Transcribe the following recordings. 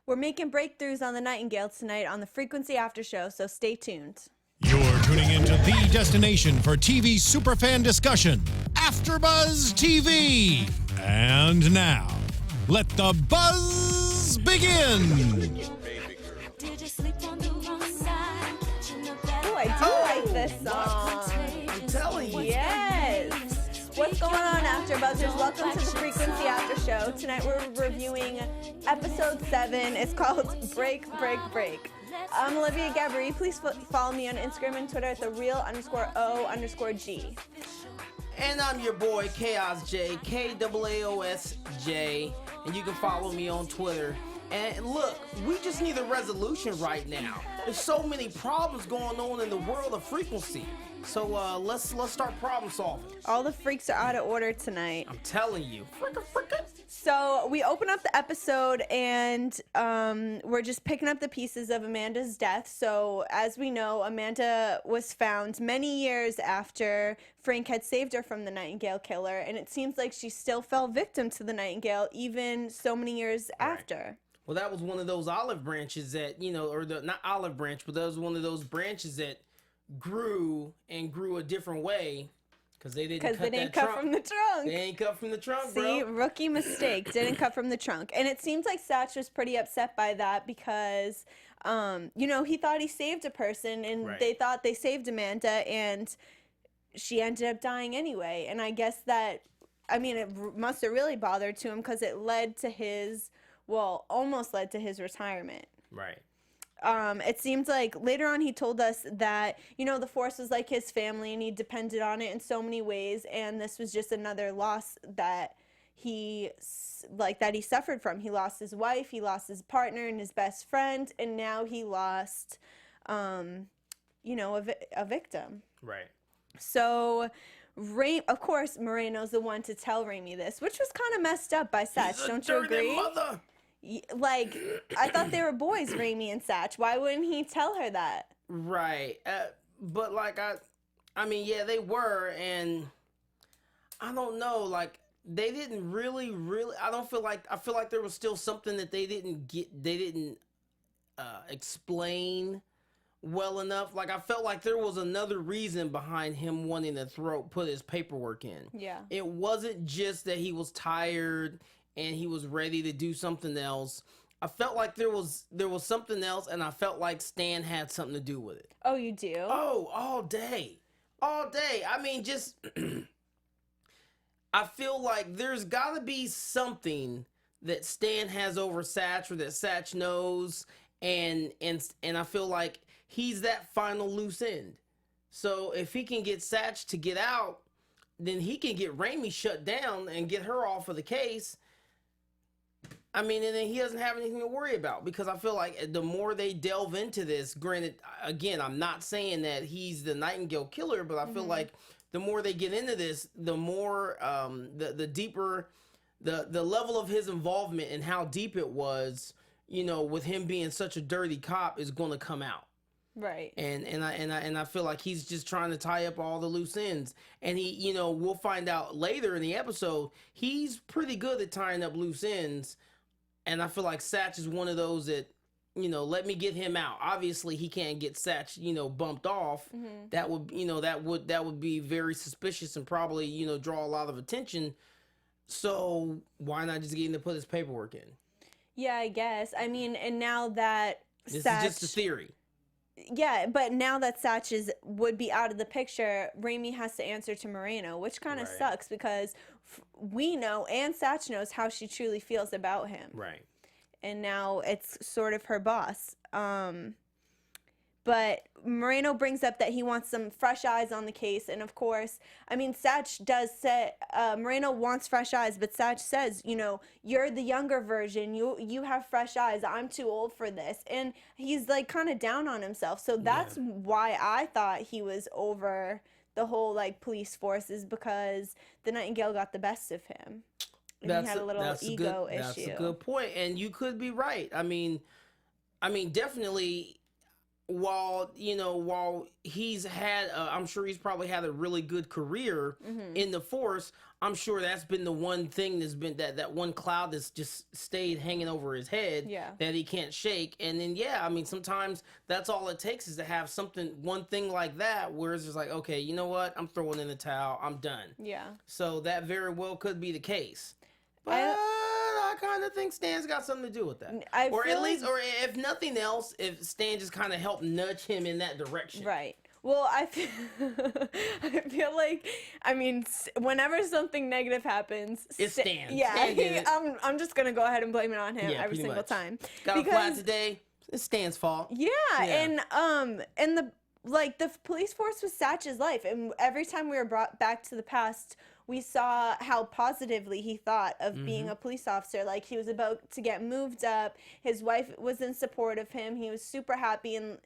We're making breakthroughs on the Nightingale tonight on the Frequency After Show, so stay tuned. You're tuning into the destination for TV superfan discussion, AFTERBUZZ TV. And now, let the buzz begin. Oh, I do like this song. I'm telling you. Yes. What's going on, AfterBuzzers? Welcome to the Frequency After Show. Tonight we're reviewing episode 7. It's called Break, Break, Break. I'm Olivia Gabaree. Please follow me on Instagram and Twitter at @the_real_O_G. And I'm your boy, Chaos J, KAAOSJ. And you can follow me on Twitter. And look, we just need a resolution right now. There's so many problems going on in the world of frequency. So let's start problem solving. All the freaks are out of order tonight. I'm telling you. Fricka. So we open up the episode and we're just picking up the pieces of Amanda's death. So as we know, Amanda was found many years after Frank had saved her from the Nightingale killer. And it seems like she still fell victim to the Nightingale even so many years after. Well, that was one of those olive branches that, or not olive branch, but that was one of those branches that grew a different way because they didn't cut from the trunk. They ain't cut from the trunk, See, bro. rookie mistake. Didn't cut from the trunk. And it seems like Satch was pretty upset by that because, he thought he saved a person and they thought they saved Amanda and she ended up dying anyway. And I guess that, it must have really bothered to him because it led to almost led to his retirement. Right. It seems like later on he told us that, the Force was like his family and he depended on it in so many ways. And this was just another loss that he suffered from. He lost his wife, he lost his partner and his best friend. And now he lost, a victim. Right. So, of course, Moreno's the one to tell Raimi this, which was kind of messed up by Satch. Don't you agree? Mother. Like, I thought they were boys, Raimi and Satch. Why wouldn't he tell her that? Right. But yeah, they were, and I don't know, they didn't really, I feel like there was still something that they didn't explain well enough. I felt like there was another reason behind him wanting to put his paperwork in. Yeah. It wasn't just that he was tired and he was ready to do something else. I felt like there was something else, and I felt like Stan had something to do with it. Oh, you do? Oh, all day. Just I feel like there's got to be something that Stan has over Satch or that Satch knows, and I feel like he's that final loose end. So if he can get Satch to get out, then he can get Raimi shut down and get her off of the case. And then he doesn't have anything to worry about, because I feel like the more they delve into this, granted, again, I'm not saying that he's the Nightingale killer, but I feel like the more they get into this, the more, the deeper, the level of his involvement and how deep it was, with him being such a dirty cop is going to come out. Right. And I feel like he's just trying to tie up all the loose ends. And he, we'll find out later in the episode, he's pretty good at tying up loose ends. And I feel like Satch is one of those that, let me get him out. Obviously, he can't get Satch, bumped off. That would, that would be very suspicious and probably, draw a lot of attention. So why not just get him to put his paperwork in? Yeah, I guess. And now that this Satch... is just a theory. Yeah, but now that Satch would be out of the picture, Raimi has to answer to Moreno, which kind of sucks because we know and Satch knows how she truly feels about him. Right. And now it's sort of her boss. But Moreno brings up that he wants some fresh eyes on the case. And of course, Satch does say, Moreno wants fresh eyes, but Satch says, you're the younger version. You have fresh eyes. I'm too old for this. And he's kind of down on himself. So that's why I thought he was over the whole police force, is because the Nightingale got the best of him. And he had a little ego issue. That's a good point. And you could be right. Definitely... while he's had, I'm sure he's probably had a really good career in the force. I'm sure that's been the one thing that's been that one cloud that's just stayed hanging over his head that he can't shake. And then, I mean, sometimes that's all it takes is to have one thing like that where it's just like, okay, you know what? I'm throwing in the towel. I'm done. Yeah. So that very well could be the case. But I kind of think Stan's got something to do with that. Or if nothing else, if Stan just kind of helped nudge him in that direction. Right. Well, I feel like, I mean, whenever something negative happens, it's Stan. Yeah, I'm just gonna go ahead and blame it on him every single time. Got a flat today. It's Stan's fault. Yeah, and the police force was Satch's life, and every time we were brought back to the past, we saw how positively he thought of being a police officer. Like, he was about to get moved up. His wife was in support of him. He was super happy and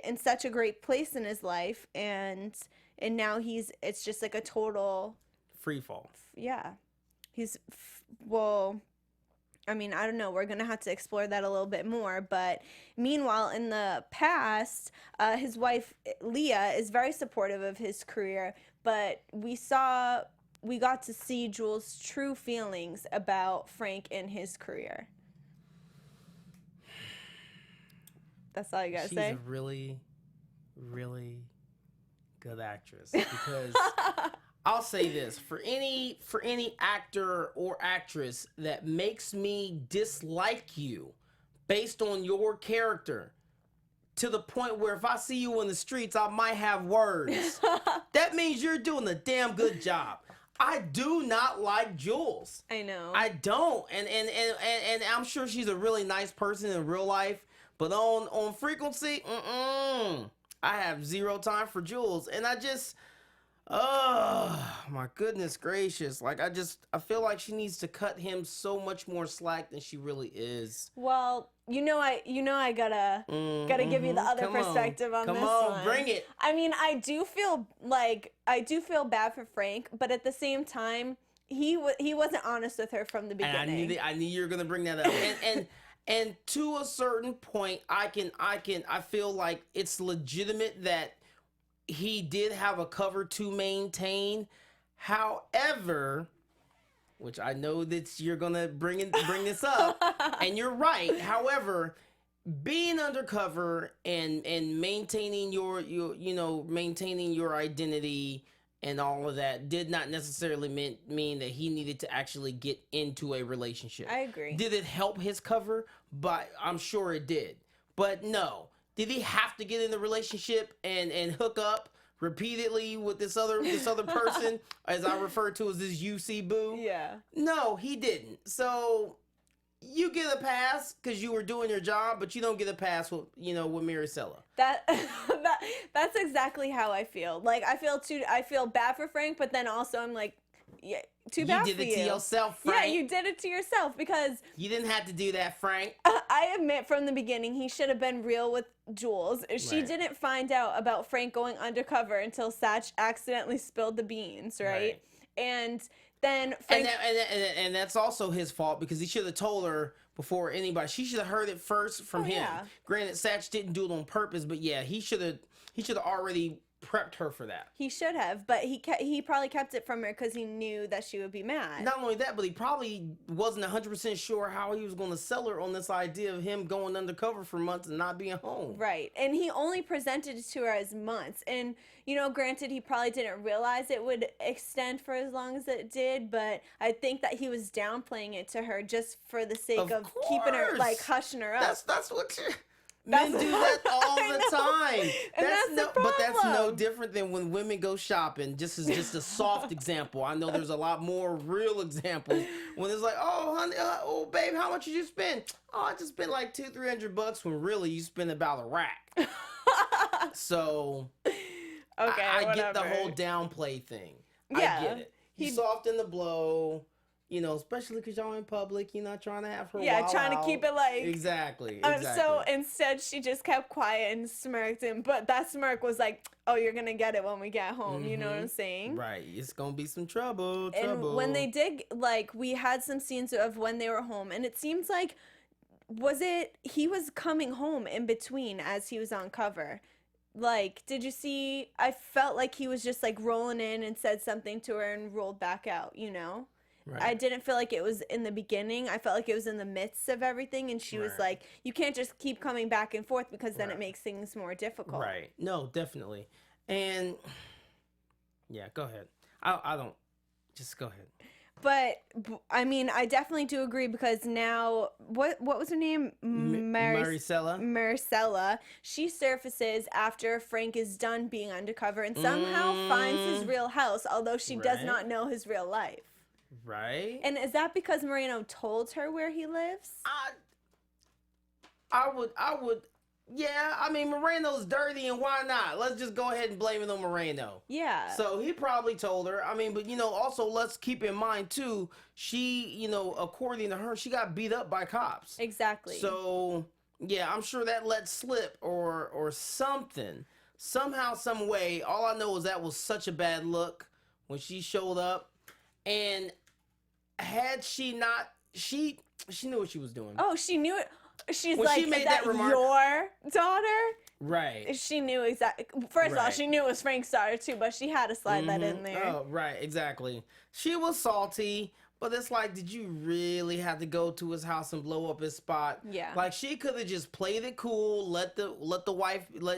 in such a great place in his life, and now it's just like a total free fall. Yeah, I mean, I don't know, we're gonna have to explore that a little bit more, but meanwhile in the past, his wife Leah is very supportive of his career, but we got to see Jules' true feelings about Frank and his career. That's all you gotta say? She's a really, really good actress. Because I'll say this, for any actor or actress that makes me dislike you based on your character, to the point where if I see you in the streets, I might have words, that means you're doing a damn good job. I do not like Jules. I know. I don't. And I'm sure she's a really nice person in real life. But on frequency, I have zero time for Jules. And I just, my goodness gracious. Like, I feel like she needs to cut him so much more slack than she really is. Well, I gotta give you the other perspective on this one. Come on, bring it. I mean, I do feel bad for Frank, but at the same time, he wasn't honest with her from the beginning. And I knew you were gonna bring that up. And to a certain point, I feel like it's legitimate that he did have a cover to maintain. However, which I know that you're gonna bring this up, and you're right. However, being undercover and maintaining your maintaining your identity and all of that did not necessarily mean that he needed to actually get into a relationship. I agree. Did it help his cover? But I'm sure it did. But no. Did he have to get in the relationship and hook up repeatedly with this other person, as I refer to as this UC boo? Yeah. No, he didn't. So you get a pass because you were doing your job, but you don't get a pass with Maricella. That's exactly how I feel. Like, I feel bad for Frank, but then also I'm like, yeah, too bad for you. You did it to yourself, Frank. Yeah, you did it to yourself because you didn't have to do that, Frank. I admit from the beginning he should have been real with Jules. She didn't find out about Frank going undercover until Satch accidentally spilled the beans, right? And then Frank... and that's also his fault because he should have told her before anybody. She should have heard it first from him. Yeah. Granted, Satch didn't do it on purpose, but yeah, he should have already prepped her for that. He should have, but he probably kept it from her because he knew that she would be mad. Not only that, but he probably wasn't 100% sure how he was going to sell her on this idea of him going undercover for months and not being home. Right, and he only presented it to her as months, and granted, he probably didn't realize it would extend for as long as it did, but I think that he was downplaying it to her just for the sake of keeping her, hushing her up. That's what you... Men do that all the time. But that's no different than when women go shopping. Just as a soft example. I know there's a lot more real examples when it's like, oh honey, oh babe, how much did you spend? Oh, I just spent like $200-300 when really you spend about a rack. So okay, I get the whole downplay thing. Yeah, I get it. He's soft in the blow. Especially because y'all in public, you're not trying to have her trying to keep it like... Exactly. So instead, she just kept quiet and smirked, but that smirk was like, oh, you're going to get it when we get home, you know what I'm saying? Right. It's going to be some trouble. And when they did, we had some scenes of when they were home, and it seems like he was coming home in between as he was on cover. Like, did you see? I felt like he was just like rolling in and said something to her and rolled back out, you know? Right. I didn't feel like it was in the beginning. I felt like it was in the midst of everything, and she was like, you can't just keep coming back and forth because then it makes things more difficult. Right. No, definitely. And yeah, go ahead. I don't, just go ahead. But I mean, I definitely do agree because now, what was her name? Maricella. Maricella. She surfaces after Frank is done being undercover and somehow finds his real house, although she does not know his real life. Right. And is that because Moreno told her where he lives? I would. Yeah, I mean, Moreno's dirty, and why not? Let's just go ahead and blame it on Moreno. Yeah. So he probably told her. I mean, but, you know, also let's keep in mind, too, she, you know, according to her, she got beat up by cops. Exactly. So, yeah, I'm sure that let slip or something. Somehow, some way, all I know is that was such a bad look when she showed up. And had she not, she knew what she was doing. Oh, she knew it. She's when like, she made is that remark, your daughter? Right. She knew exactly. First of all, she knew it was Frank's daughter too, but she had to slide that in there. Oh, right, exactly. She was salty, but it's like, did you really have to go to his house and blow up his spot? Yeah. Like, she could have just played it cool, let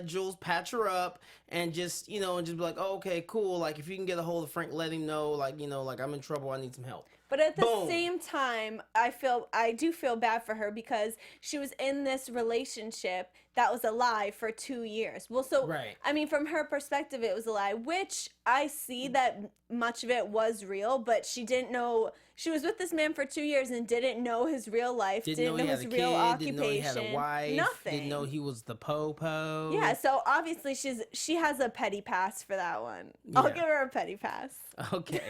Jules patch her up, and just, you know, and just be like, oh, okay, cool. Like, if you can get a hold of Frank, let him know, like, you know, like, I'm in trouble, I need some help. But at the same time, I do feel bad for her because she was in this relationship that was a lie for 2 years. Well, so, I mean, from her perspective, it was a lie, which I see that much of it was real, but she didn't know, she was with this man for 2 years and didn't know his real life, didn't know his real occupation. Didn't know he had a wife. Nothing. Didn't know he was the po-po. Yeah, so obviously she has a petty pass for that one. I'll give her a petty pass. Okay.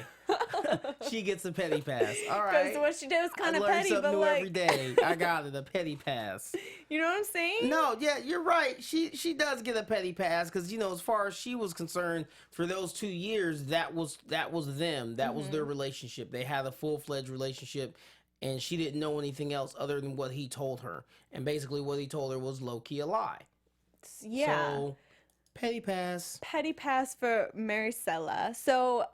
She gets a petty pass. All right. Because what she did was kind of petty, but but new like every day. I got it, a petty pass. You know what I'm saying? No, yeah, you're right. She does get a petty pass because, you know, as far as she was concerned, for those 2 years, that was them. That was their relationship. They had a full-fledged relationship, and she didn't know anything else other than what he told her. And basically, what he told her was low-key a lie. Yeah. So, petty pass. Petty pass for Maricella. So,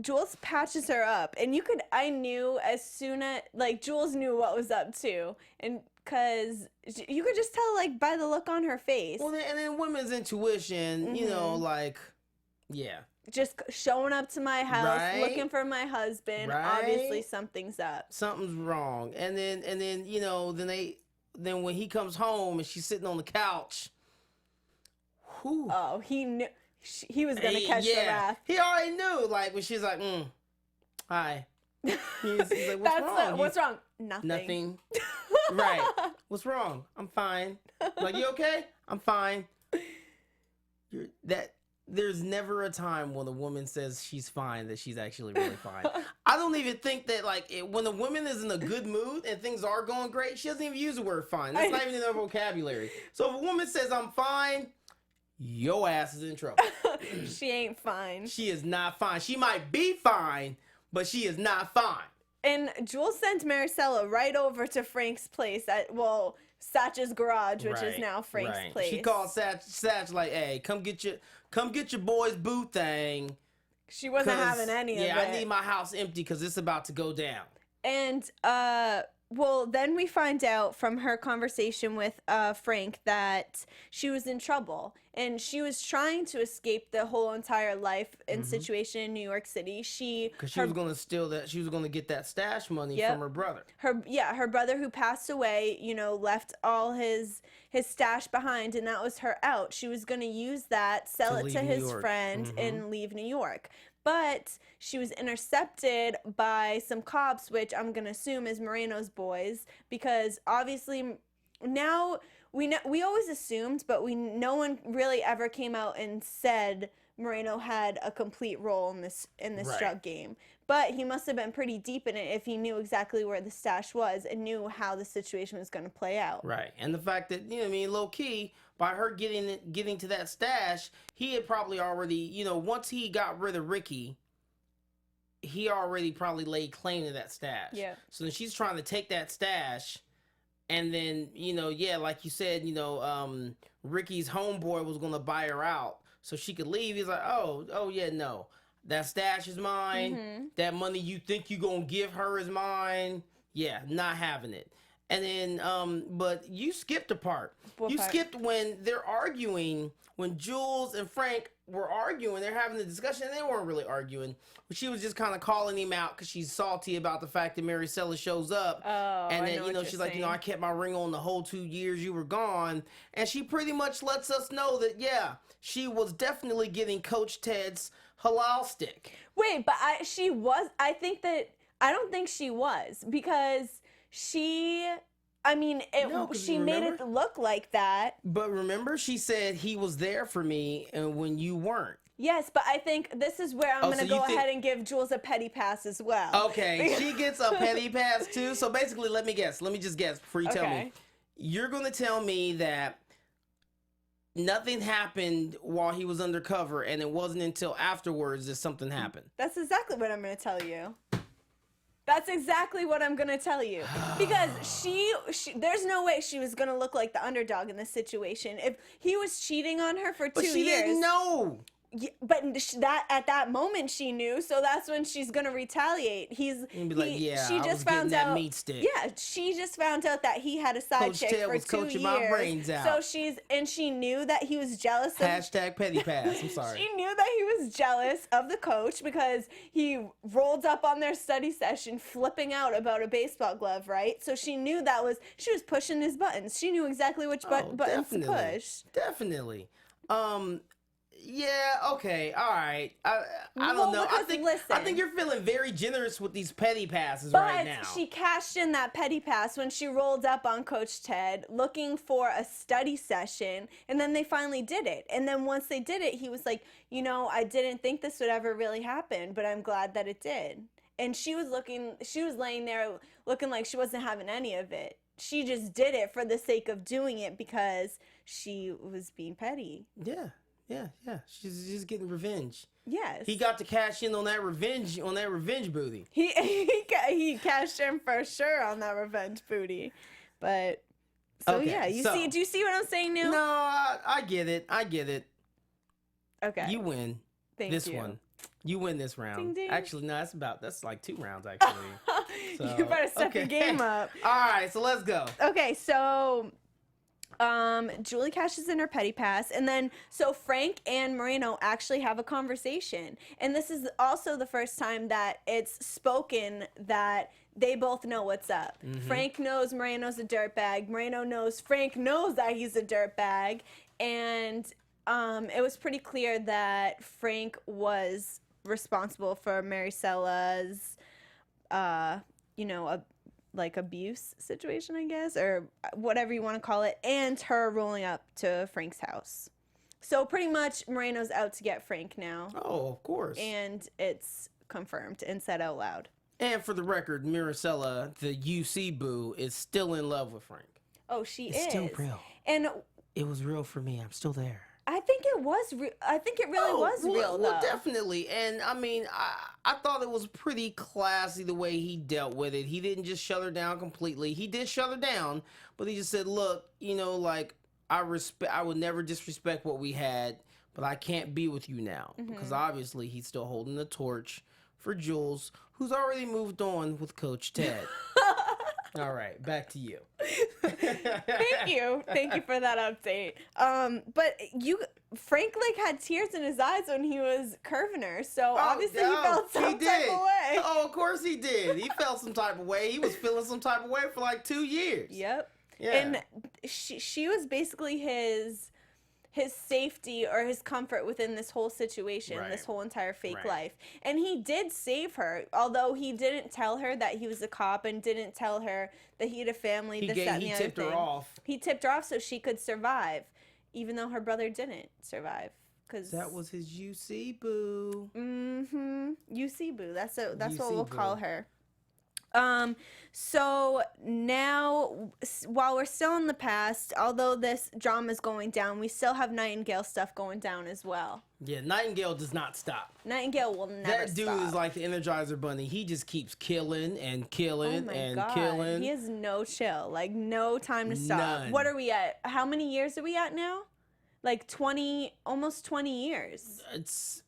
Jules patches her up, and I knew as soon as, like, Jules knew what was up too, and because you could just tell, like, by the look on her face. Well, and then women's intuition, you know, like, yeah. Just showing up to my house, looking for my husband. Obviously, something's up. Something's wrong, and then you know, then when he comes home and she's sitting on the couch. Whew. Oh, he knew. He was gonna catch the wrath. He already knew. Like when she's like, "Hi," he's like, "What's wrong? What's wrong? Nothing. Nothing." Right. What's wrong? I'm fine. Like, you okay? I'm fine. There's never a time when a woman says she's fine that she's actually really fine. I don't even think that, like, when a woman is in a good mood and things are going great, she doesn't even use the word fine. That's not even in her vocabulary. So if a woman says I'm fine, your ass is in trouble. She ain't fine. She is not fine. She might be fine, but she is not fine. And Jules sent Maricella right over to Frank's place Satch's garage, which is now Frank's place. She called Satch like, "Hey, come get your boy's boo thing." She wasn't having any of it. Yeah, I need my house empty because it's about to go down. And then we find out from her conversation with Frank that she was in trouble, and she was trying to escape the whole entire life and situation in New York City. Because she was going to steal that. She was going to get that stash money from her brother. Her brother who passed away, you know, left all his stash behind, and that was her out. She was going to use that, sell it to his friend, and leave New York. But she was intercepted by some cops, which I'm going to assume is Moreno's boys, because obviously now we always assumed, but no one really ever came out and said Moreno had a complete role in this drug game. But he must have been pretty deep in it if he knew exactly where the stash was and knew how the situation was going to play out. Right. And the fact that, you know what I mean, low key, by her getting to that stash, he had probably already, you know, once he got rid of Ricky, he already probably laid claim to that stash. Yeah. So then she's trying to take that stash And then, yeah, like you said, Ricky's homeboy was going to buy her out so she could leave. He's like, oh, yeah, no. That stash is mine. That money you think you going to give her is mine. Yeah, not having it. And then, but you skipped a part. What part? Skipped when they're arguing, when Jules and Frank were arguing, they're having a discussion, and they weren't really arguing. But she was just kind of calling him out because she's salty about the fact that Maricella shows up. Oh, and I then, know what she's you're like, saying. I kept my ring on the whole 2 years you were gone. And she pretty much lets us know that, yeah, she was definitely getting Coach Ted's halal stick. Wait, but I don't think she was, because she made it look like that. But remember, she said he was there for me and when you weren't. Yes, but I think this is where I'm going to go ahead and give Jules a petty pass as well. Okay, she gets a petty pass too. So basically, let me just guess before you tell me. You're going to tell me that nothing happened while he was undercover, and it wasn't until afterwards that something happened. That's exactly what I'm going to tell you. That's exactly what I'm going to tell you. Because she there's no way she was going to look like the underdog in this situation. If he was cheating on her for 2 years. But she didn't know. Yeah, but that at that moment she knew, so that's when she's gonna retaliate. She just found out. Meat stick. Yeah, she just found out that he had a side chick for 2 years. My brains out. So she knew that he was jealous. Hashtag petty pass. I'm sorry. She knew that he was jealous of the coach because he rolled up on their study session, flipping out about a baseball glove. Right. So she knew she was pushing his buttons. She knew exactly which buttons to push. Definitely. Yeah, okay, all right. I don't know. I think you're feeling very generous with these petty passes right now. But she cashed in that petty pass when she rolled up on Coach Ted looking for a study session, and then they finally did it. And then once they did it, he was like, I didn't think this would ever really happen, but I'm glad that it did. And she was laying there looking like she wasn't having any of it. She just did it for the sake of doing it because she was being petty. Yeah. Yeah. She's just getting revenge. Yes. He got to cash in on that revenge booty. He cashed in for sure on that revenge booty. But do you see what I'm saying now? No, I get it. Okay. You win. Thank this you. one. You win this round. Ding, ding. Actually, no, that's like 2 rounds actually. So, you better step your game up. All right, so let's go. Okay, so Julie cashes in her petty pass, and then so Frank and Moreno actually have a conversation, and this is also the first time that it's spoken that they both know what's up. Frank knows Moreno's a dirtbag. Moreno knows Frank knows that he's a dirtbag, and it was pretty clear that Frank was responsible for Maricella's, abuse situation, I guess, or whatever you want to call it, and her rolling up to Frank's house. So pretty much Moreno's out to get Frank now. Oh, of course. And it's confirmed and said out loud. And for the record, Maricella, the UC boo, is still in love with Frank. Oh, it's is. It's still real. And it was real for me. I'm still there. I think it was real. I think it really was real, though. Well, definitely. And I mean, I thought it was pretty classy the way he dealt with it. He didn't just shut her down completely. He did shut her down, but he just said, look, I would never disrespect what we had, but I can't be with you now. Because obviously he's still holding the torch for Jules, who's already moved on with Coach Ted. All right, back to you. Thank you for that update. But Frank had tears in his eyes when he was curving her, so obviously he felt some type of way. Oh, of course he did. He felt some type of way. He was feeling some type of way for 2 years. Yep. Yeah. And she was basically his safety or his comfort within this whole situation, this whole entire fake life. And he did save her, although he didn't tell her that he was a cop and didn't tell her that he had a family, this, that, and the other thing. He tipped her off. He tipped her off so she could survive, even though her brother didn't survive. Cause that was his UC boo. UC boo. That's what we'll call her. So now, while we're still in the past, although this drama is going down, we still have Nightingale stuff going down as well. Yeah, Nightingale does not stop. Nightingale will never That dude stop. is like the Energizer Bunny. He just keeps killing and killing Oh my and God. killing. He has no chill, like no time to stop. None. What are we at? How many years are we at now? Like 20, almost 20 years. It's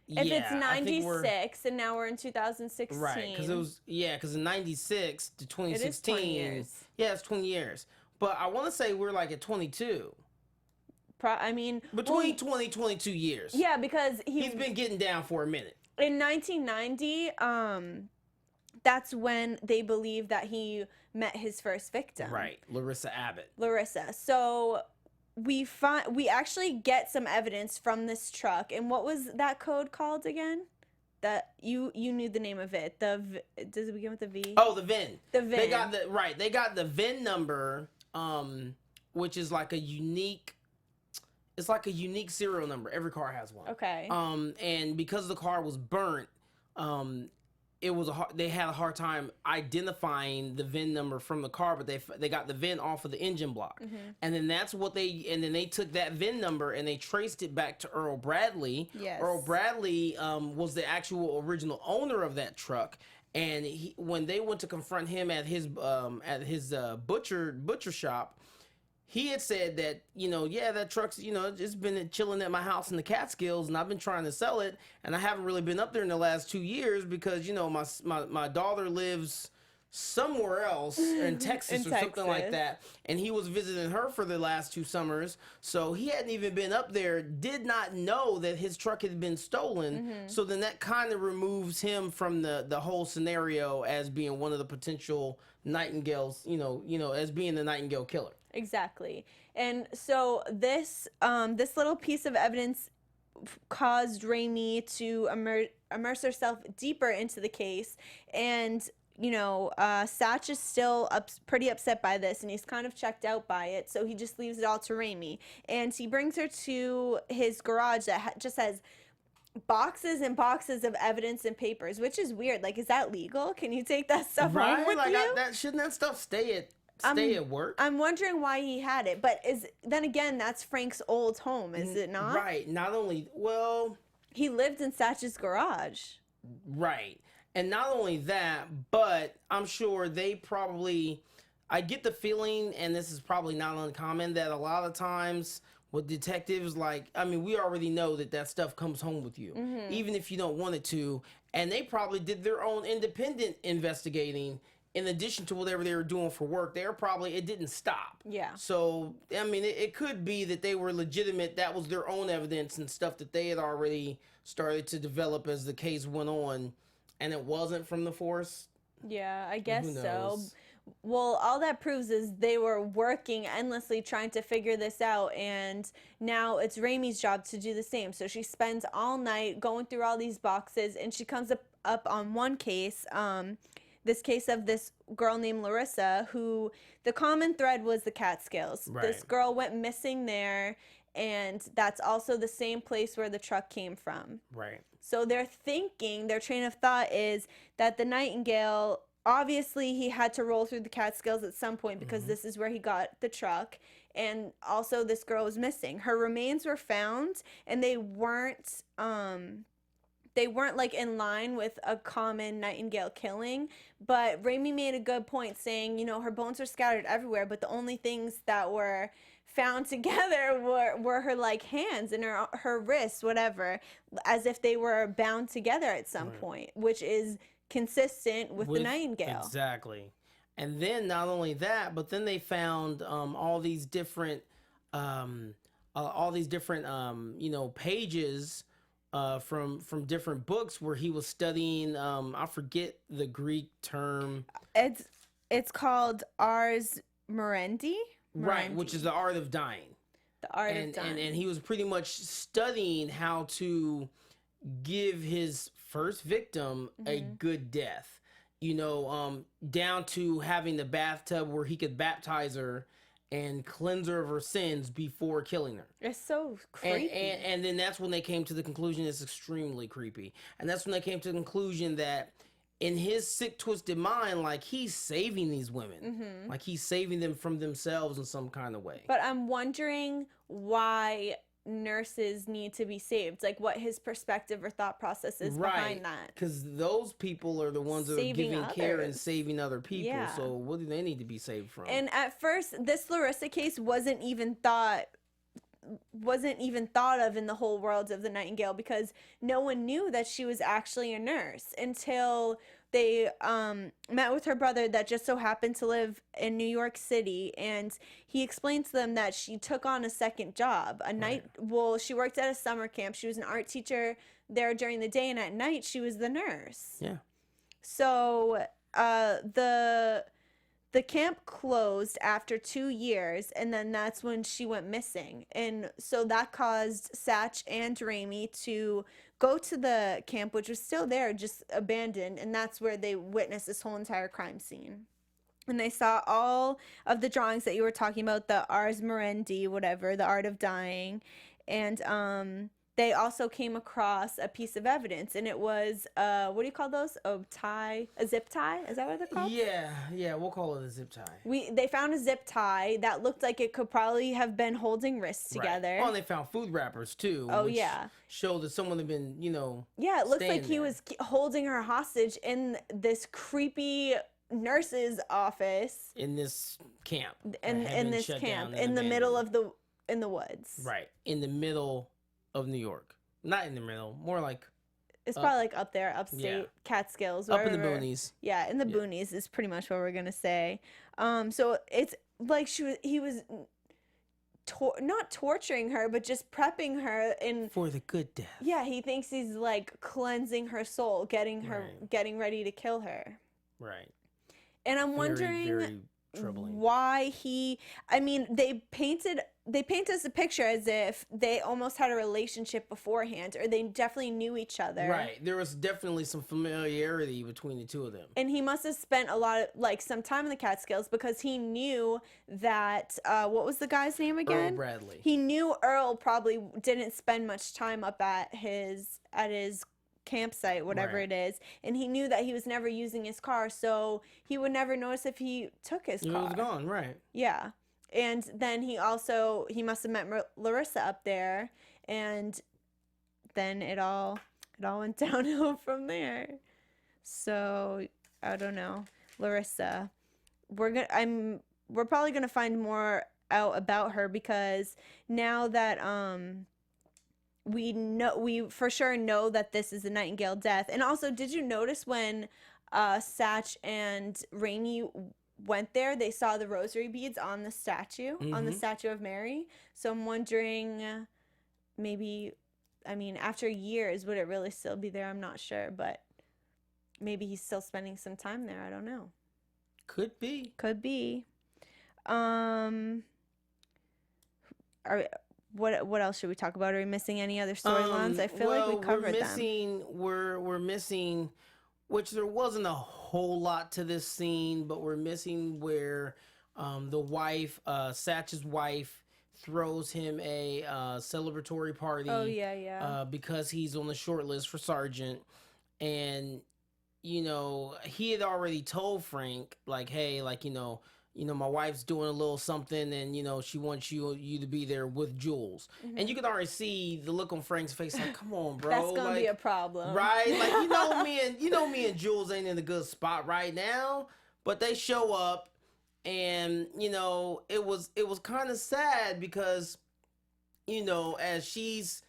If yeah, it's I think we're- 96 and now we're in 2016. right, because it was because in '96 to 2016, 20 years. yeah, it's 20 years. But I want to say we're like at 22. I mean, Between 20, 22 years. yeah, because He's been getting down for a minute. in 1990, that's when they believe that he met his first victim. Right, Larissa Abbott. Larissa. So we actually get some evidence from this truck. And what was that code called again? That you knew the name of it. Does it begin with the V? Oh, the VIN. The VIN. They got They got the VIN number, which is like a unique. It's like a unique serial number. Every car has one. Okay. And because the car was burnt, it was they had a hard time identifying the VIN number from the car, but they got the VIN off of the engine block, and then they took that VIN number and they traced it back to Earl Bradley. Yes. Earl Bradley was the actual original owner of that truck, and when they went to confront him at his butcher shop. He had said that, that truck's, it's been chilling at my house in the Catskills, and I've been trying to sell it, and I haven't really been up there in the last 2 years because, my daughter lives somewhere else in Texas or something like that, and he was visiting her for the last 2 summers, so he hadn't even been up there, did not know that his truck had been stolen, so then that kind of removes him from the whole scenario as being one of the potential Nightingales, as being the Nightingale killer. Exactly. And so this little piece of evidence caused Raimi to immerse herself deeper into the case. And, Satch is still pretty upset by this, and he's kind of checked out by it. So he just leaves it all to Raimi. And he brings her to his garage that just has boxes and boxes of evidence and papers, which is weird. Like, is that legal? Can you take that stuff home with you? Shouldn't that stuff stay at work? I'm wondering why he had it, but then again, that's Frank's old home, is it not? Right. Not only, he lived in Satch's garage. Right. And not only that, but I'm sure I get the feeling, and this is probably not uncommon, that a lot of times with detectives, we already know that stuff comes home with you, even if you don't want it to, and they probably did their own independent investigating. In addition to whatever they were doing for work, it didn't stop. Yeah. So, it could be that they were legitimate. That was their own evidence and stuff that they had already started to develop as the case went on, and it wasn't from the force. Yeah, I guess Who so. knows? Well, all that proves is they were working endlessly trying to figure this out, and now it's Raimi's job to do the same. So she spends all night going through all these boxes, and she comes up on one case, this case of this girl named Larissa, who the common thread was the Catskills. Right. This girl went missing there, and that's also the same place where the truck came from. Right. So their train of thought is that the Nightingale, obviously he had to roll through the Catskills at some point because this is where he got the truck, and also this girl was missing. Her remains were found, and they weren't like in line with a common Nightingale killing, but Raimi made a good point saying, her bones were scattered everywhere, but the only things that were found together were her hands and her wrists, whatever, as if they were bound together at some point, which is consistent with the Nightingale. Exactly. And then not only that, but then they found all these different pages from different books where he was studying. I forget the Greek term. It's called Ars Moriendi. Right, which is the art of dying. The art of dying. And he was pretty much studying how to give his first victim a good death. Down to having the bathtub where he could baptize her and cleanse her of her sins before killing her. It's so creepy. And then that's when they came to the conclusion it's extremely creepy. And that's when they came to the conclusion that in his sick, twisted mind, like he's saving these women, like he's saving them from themselves in some kind of way. But I'm wondering why nurses need to be saved, like what his perspective or thought process is behind that. Because those people are the ones that are giving care and saving other people. Yeah. So what do they need to be saved from? And at first, this Larissa case wasn't even thought of in the whole world of the Nightingale, because no one knew that she was actually a nurse until they met with her brother that just so happened to live in New York City, and he explained to them that she took on a second job. She worked at a summer camp. She was an art teacher there during the day, and at night she was the nurse. Yeah. So the camp closed after 2 years, and then that's when she went missing. And so that caused Satch and Raimi to go to the camp, which was still there, just abandoned, and that's where they witnessed this whole entire crime scene. And they saw all of the drawings that you were talking about, the Ars Moriendi, whatever, the art of dying. And they also came across a piece of evidence, and it was what do you call those? A zip tie? Is that what they're called? Yeah, we'll call it a zip tie. They found a zip tie that looked like it could probably have been holding wrists together. Right. Oh, and they found food wrappers too. Oh, which yeah. showed that someone had been, Yeah, it looks like he was holding her hostage in this creepy nurse's office. In this camp. In this camp, in the middle of the woods. Right, in the middle of New York. Not in the middle, more like it's probably like up there, upstate, Catskills, up in the boonies. Yeah, in the boonies is pretty much what we're gonna say. So it's like he was not torturing her, but just prepping her for the good death. Yeah, he thinks he's like cleansing her soul, getting ready to kill her. Right. And I'm wondering very troubling. Why they painted us a picture as if they almost had a relationship beforehand, or they definitely knew each other. Right. There was definitely some familiarity between the two of them. And he must have spent some time in the Catskills, because he knew that what was the guy's name again? Earl Bradley. He knew Earl probably didn't spend much time up at his campsite, whatever it is, and he knew that he was never using his car, so he would never notice if he took his car. It was gone, right? Yeah. And then he must have met Larissa up there, and then it all went downhill from there. So I don't know, Larissa. We're probably gonna find more out about her, because now that we for sure know that this is a Nightingale death. And also, did you notice when Satch and Raimi went there, they saw the rosary beads on the statue, on the statue of Mary? So I'm wondering, maybe, after years, would it really still be there? I'm not sure, but maybe he's still spending some time there. I don't know. Could be. What else should we talk about? Are we missing any other storylines? I feel like we covered them. We're missing, which there wasn't a whole lot to this scene, but we're missing where the wife, Satch's wife, throws him a celebratory party. Oh, yeah. Because he's on the short list for sergeant. And, he had already told Frank, like, hey, like, my wife's doing a little something, and she wants you to be there with Jules. And you can already see the look on Frank's face, like, come on, bro. That's gonna be a problem, right? Like, me and Jules ain't in a good spot right now. But they show up, and it was kind of sad, because as she's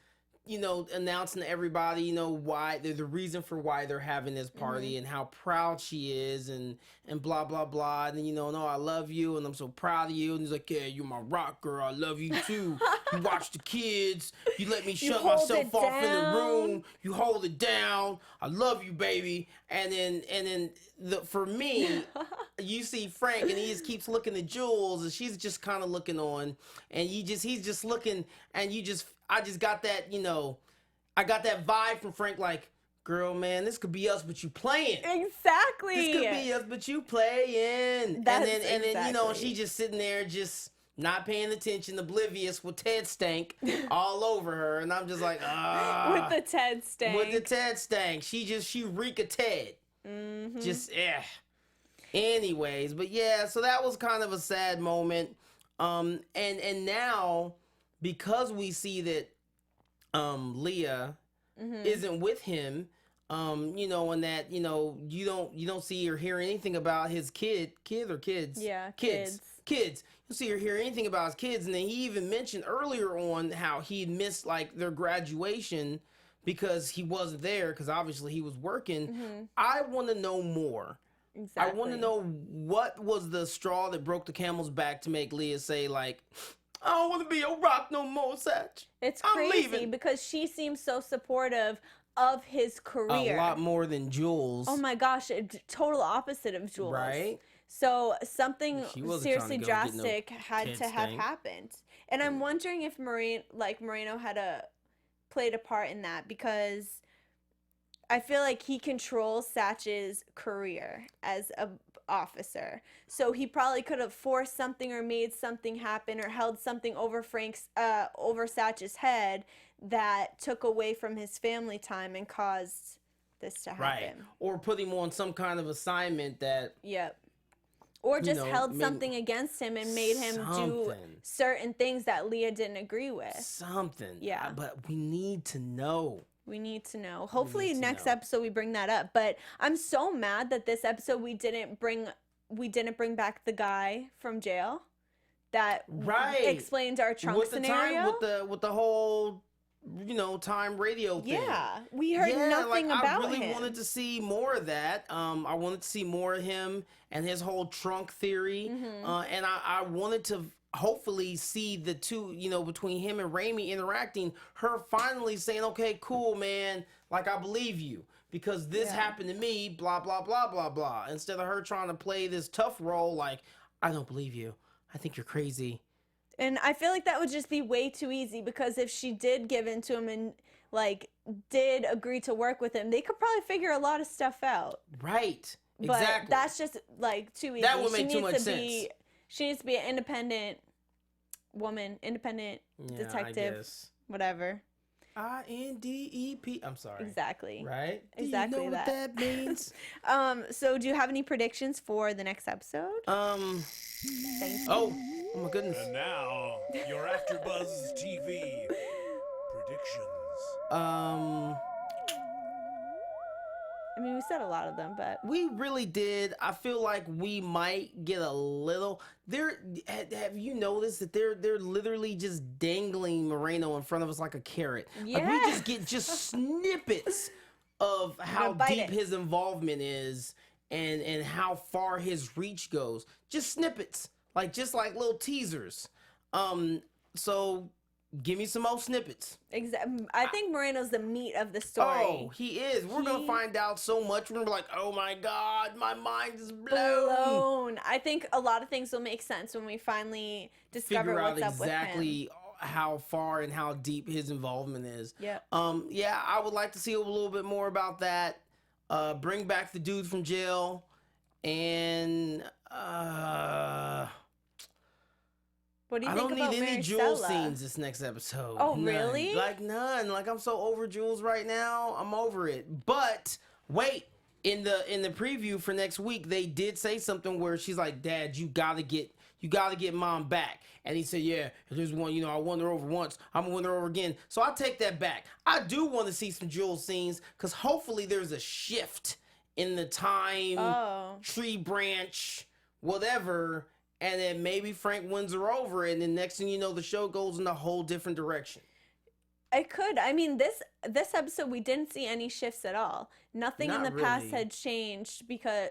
announcing to everybody, why the reason for why they're having this party, and how proud she is, and blah blah blah, and then no, I love you, and I'm so proud of you, and he's like, yeah, you're my rock girl, I love you too. You watch the kids, you let me shut myself off in the room, you hold it down, I love you, baby. And then for me, you see Frank, and he just keeps looking at Jules, and she's just kind of looking on, and he's just looking, and I just got that, I got that vibe from Frank, like, girl, man, this could be us, but you playing. Exactly. This could be us, but you playing. And then she just sitting there, just not paying attention, oblivious, with Ted stank all over her. And I'm just like, with the Ted stank. With the Ted stank. She reek of Ted. Just anyways, but yeah, so that was kind of a sad moment. And now because we see that Leah isn't with him, you know, and that, you know, you don't see or hear anything about his kids. Yeah, kids. You see or hear anything about his kids, and then he even mentioned earlier on how he missed like their graduation because he wasn't there because obviously he was working. I want to know more. Exactly. I want to know what was the straw that broke the camel's back to make Leah say like, I don't want to be your rock no more, Satch. It's I'm crazy leaving. because she seems so supportive of his career. A lot more than Jules. Oh my gosh, total opposite of Jules. Right? So something She wasn't seriously trying to go get no drastic had kids to have thing. happened. And I'm wondering if Moreno had played a part in that, because I feel like he controls Satch's career as a officer. So he probably could have forced something or made something happen or held something over over Satch's head that took away from his family time and caused this to happen. Right. Or put him on some kind of assignment that Yep. Or just held made- something against him and made him do Something. certain things that Leah didn't agree with. something. Yeah. But we need to know. We need to know. Hopefully need to next know. episode we bring that up. But I'm so mad that this episode we didn't bring back the guy from jail that Right. explains our trunk with the scenario. time with the whole time radio thing. Yeah, we heard nothing like, about I really him. wanted to see more of that. I wanted to see more of him and his whole trunk theory. Mm-hmm. And I wanted to hopefully see the two, between him and Raimi interacting, her finally saying, okay, cool, man, like I believe you because this happened to me, blah, blah, blah, blah, blah. Instead of her trying to play this tough role like, I don't believe you. I think you're crazy. And I feel like that would just be way too easy, because if she did give in to him and did agree to work with him, they could probably figure a lot of stuff out. Right. But Exactly. that's just too easy. That would make too much sense. She needs to be an independent woman, independent detective, I guess. whatever. INDEP. I'm sorry. Exactly. Right? Exactly Do you know what that means? So do you have any predictions for the next episode? Thank you. Oh my goodness. And now, your AfterBuzz TV predictions. I mean, we said a lot of them, but We really did. I feel like we might get a little. Have you noticed that they're literally just dangling Moreno in front of us like a carrot? Like we just get snippets of how bite deep it. his involvement is and how far his reach goes. Just snippets, just like little teasers. So give me some more snippets. I think Moreno's the meat of the story. Oh, he is. We're gonna find out so much. We're gonna be like, oh my god, my mind is blown. I think a lot of things will make sense when we finally discover Figure out what's up with him. exactly how far and how deep his involvement is. Yep. Yeah, I would like to see a little bit more about that. Bring back the dude from jail, and What do you I think don't about need any Maricella? Jules scenes this next episode. Oh, None. really? None. I'm so over Jules right now. I'm over it. But wait, in the preview for next week, they did say something where she's like, "Dad, you gotta get Mom back." And he said, "Yeah, there's one. I won her over once. I'm gonna win her over again." So I take that back. I do want to see some Jules scenes because hopefully there's a shift in the time, tree branch, whatever. And then maybe Frank wins her over, and then next thing you know, the show goes in a whole different direction. I could. I mean, this episode we didn't see any shifts at all. Nothing in Not the past really. had changed because,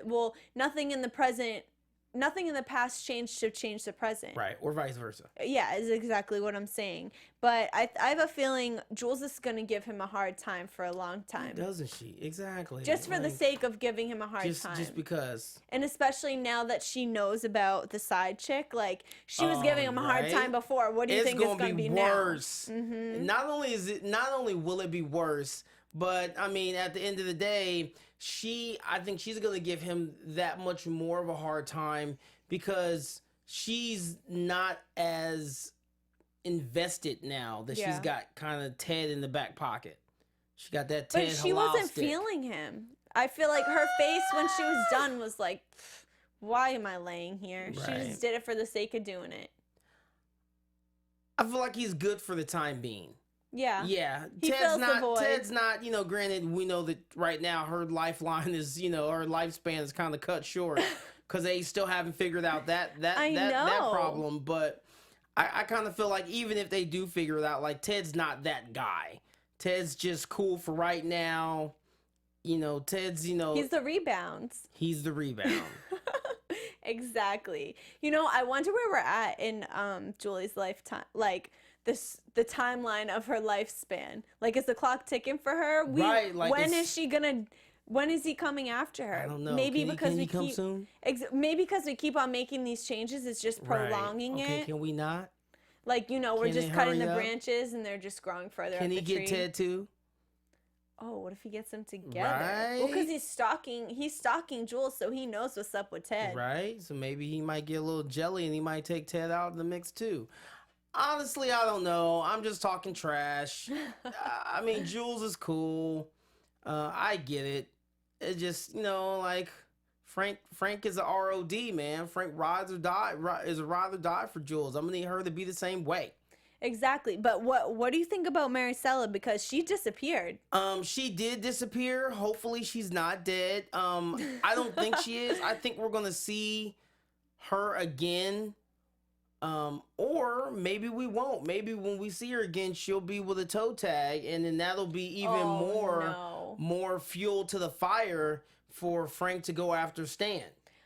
nothing in the past changed to change the present. Right, or vice versa. Yeah, is exactly what I'm saying. But I have a feeling Jules is going to give him a hard time for a long time. Doesn't she? Exactly. Just for the sake of giving him a hard time. Just because. And especially now that she knows about the side chick, she was giving him a hard right? time before. What do you think it's going to be worse. now? Mm-hmm. Not only will it be worse, but I mean, at the end of the day, I think she's going to give him that much more of a hard time because she's not as invested now that she's got kind of Ted in the back pocket. She got that Ted. But she halal wasn't stick. feeling him. I feel like her face when she was done was like, why am I laying here? She Right. just did it for the sake of doing it. I feel like he's good for the time being. Yeah. Yeah, He fills the void. Ted's not, granted, we know that right now her lifeline is, her lifespan is kind of cut short because they still haven't figured out that problem. But I kind of feel like even if they do figure it out, like Ted's not that guy. Ted's just cool for right now. Ted's, He's the rebounds. He's the rebound. Exactly. I wonder where we're at in Julie's lifetime. Like the timeline of her lifespan. Like, is the clock ticking for her? Right. Like, when is he coming after her? I don't know. Maybe can because he we come keep soon? Maybe because we keep on making these changes, it's just prolonging Okay, it. can we not? Like, we're Can just it cutting hurry the up? branches and they're just growing further up Can the he tree. get Ted too? Oh, what if he gets them together? Well, because he's stalking Jules, so he knows what's up with Ted. Right. So maybe he might get a little jelly and he might take Ted out of the mix too. Honestly, I don't know. I'm just talking trash. I mean, Jules is cool. I get it. It just, like Frank is a ROD, man. Frank rides or die is a ride or die for Jules. I'm gonna need her to be the same way. Exactly. But what do you think about Maricella? Because she disappeared. She did disappear. Hopefully she's not dead. I don't think she is. I think we're gonna see her again. Or maybe we won't. Maybe when we see her again, she'll be with a toe tag, and then that'll be even more fuel to the fire for Frank to go after Stan.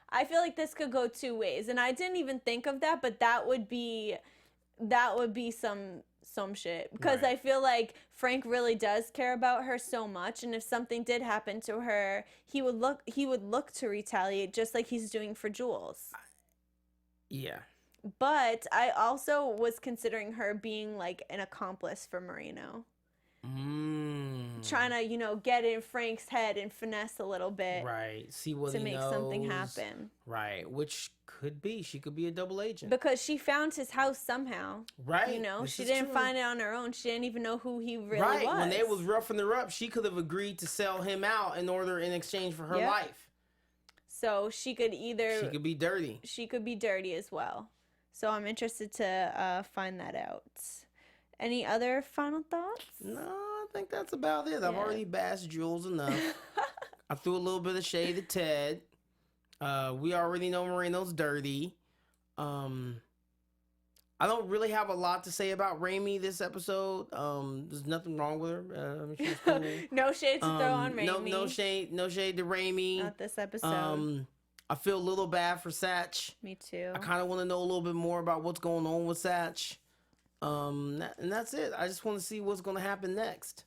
I feel like this could go two ways, and I didn't even think of that, but that would be some shit, because Right. I feel like Frank really does care about her so much, and if something did happen to her, he would look to retaliate just like he's doing for Jules. Yeah. But I also was considering her being like an accomplice for Moreno. Trying to, get in Frank's head and finesse a little bit. Right. See what to he make knows. something happen. Right. Which could be. She could be a double agent. Because she found his house somehow. Right. This She is didn't true. find it on her own. She didn't even know who he really right. was. When they was roughing her up, she could have agreed to sell him out in exchange for her life. So she could She could be dirty. She could be dirty as well. So I'm interested to find that out. Any other final thoughts? No, I think that's about it. I've already bashed Jules enough. I threw a little bit of shade at Ted. We already know Moreno's dirty. I don't really have a lot to say about Raimi this episode. There's nothing wrong with her. She's cool. No shade to throw on Raimi. No shade to Raimi. Not this episode. I feel a little bad for Satch. Me too. I kind of want to know a little bit more about what's going on with Satch. And that's it. I just want to see what's going to happen next.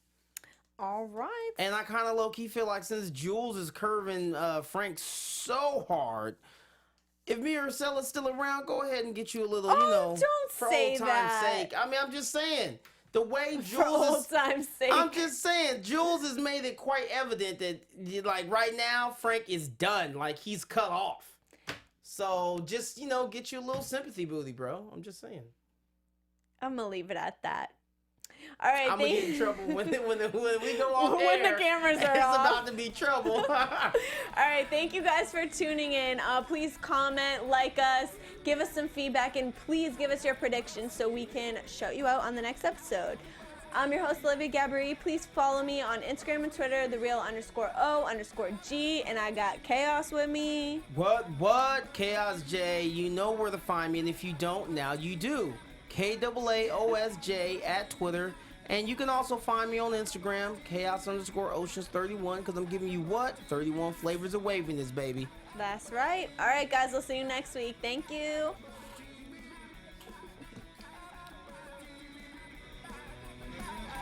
All right. And I kind of low-key feel like since Jules is curving Frank so hard, if Maricella's still around, go ahead and get you a little, don't for say old time's that. sake. I mean, I'm just saying, the way For Jules old is... time's sake. I'm just saying, Jules has made it quite evident that, like, right now, Frank is done. Like, he's cut off. So, just, get you a little sympathy booty, bro. I'm just saying. I'm going to leave it at that. All right. I'm going to get in trouble when we go off When air. the cameras are it's off. about to be trouble. All right. Thank you guys for tuning in. Please comment, like us, give us some feedback, and please give us your predictions so we can shout you out on the next episode. I'm your host, Olivia Gabaree. Please follow me on Instagram and Twitter, @thereal_O_G, and I got Chaos with me. What? Chaos J. You know where to find me, and if you don't, now you do. KAAOSJ at Twitter. And you can also find me on Instagram, Chaos_Oceans31, because I'm giving you what? 31 flavors of waviness, baby. That's right. All right, guys. We'll see you next week. Thank you.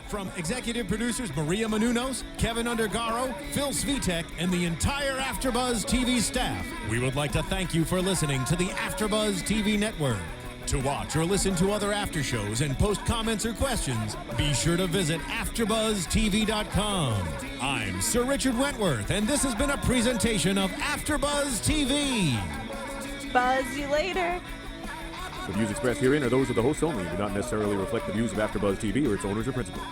From executive producers Maria Menounos, Kevin Undergaro, Phil Svitek, and the entire AfterBuzz TV staff, we would like to thank you for listening to the AfterBuzz TV network. To watch or listen to other after shows and post comments or questions, be sure to visit AfterBuzzTV.com. I'm Sir Richard Wentworth, and this has been a presentation of AfterBuzz TV. Buzz you later. The views expressed herein are those of the hosts only and do not necessarily reflect the views of AfterBuzz TV or its owners or principals.